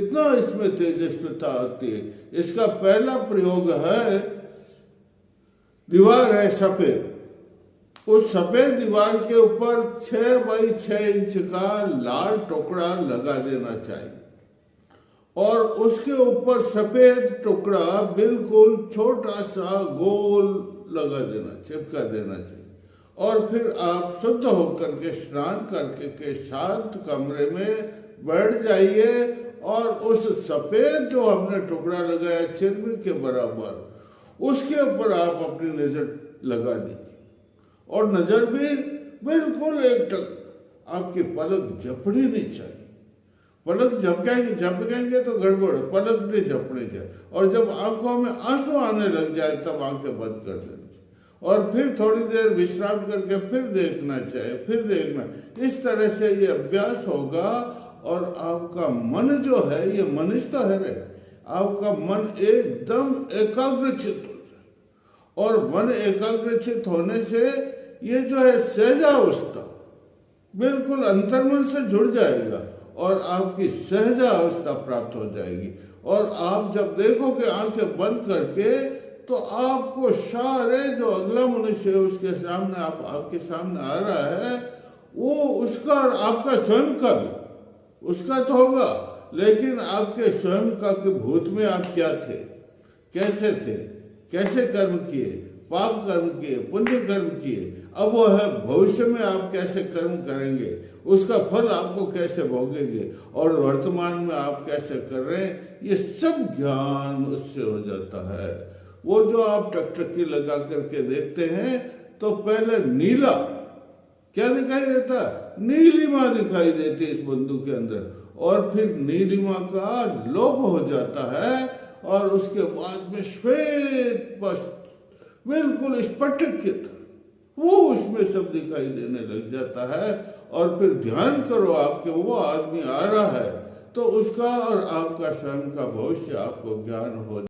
इतना इसमें तेजस्विता आती है। इसका पहला प्रयोग है, दीवार है सफेद, उस सफेद दीवार के ऊपर 6 बाई 6 इंच का लाल टुकड़ा लगा देना चाहिए और उसके ऊपर सफेद टुकड़ा बिल्कुल छोटा सा गोल लगा देना, चिपका देना चाहिए। और फिर आप शुद्ध होकर के स्नान करके के शांत कमरे में बैठ जाइए और उस सफेद जो हमने टुकड़ा लगाया चिरमी के बराबर, उसके ऊपर आप अपनी नजर लगा दीजिए और नजर भी बिल्कुल एकटक, आपकी पलक झपड़ी नहीं चाहिए। पलक झपकेंगे तो गड़बड़, पलक नहीं झपनी चाहिए। और जब आंखों में आंसू आने लग जाए तब आंखें बंद कर देनी चाहिए और फिर थोड़ी देर विश्राम करके फिर देखना चाहिए, फिर देखना। इस तरह से ये अभ्यास होगा और आपका मन जो है, ये मनुष्य तो है रे, आपका मन एकदम एकाग्रचित हो जाए और मन एकाग्रचित होने से ये जो है सहजावस्था बिल्कुल अंतर्मन से जुड़ जाएगा और आपकी सहजावस्था प्राप्त हो जाएगी। और आप जब देखोगे आंखें बंद करके तो आपको सारे जो अगला मनुष्य है उसके सामने आपके सामने आ रहा है, वो उसका और आपका स्वयं का भी, उसका तो होगा, लेकिन आपके स्वयं का कि भूत में आप क्या थे, कैसे थे, कैसे कर्म किए, पाप कर्म किए, पुण्य कर्म किए, अब वो है भविष्य में आप कैसे कर्म करेंगे, उसका फल आपको कैसे भोगेंगे और वर्तमान में आप कैसे कर रहे हैं, ये सब ज्ञान उससे हो जाता है। वो जो आप टकटकी लगा करके देखते हैं तो पहले नीला क्या दिखाई देता, नीलिमा दिखाई देती इस बंदूक के अंदर, और फिर नीलिमा का लोप हो जाता है और उसके बाद में श्वेत बिल्कुल स्फटिक की तरह वो उसमें सब दिखाई देने लग जाता है। और फिर ध्यान करो आपके वो आदमी आ रहा है तो उसका और आपका स्वयं का भविष्य आपको ज्ञान हो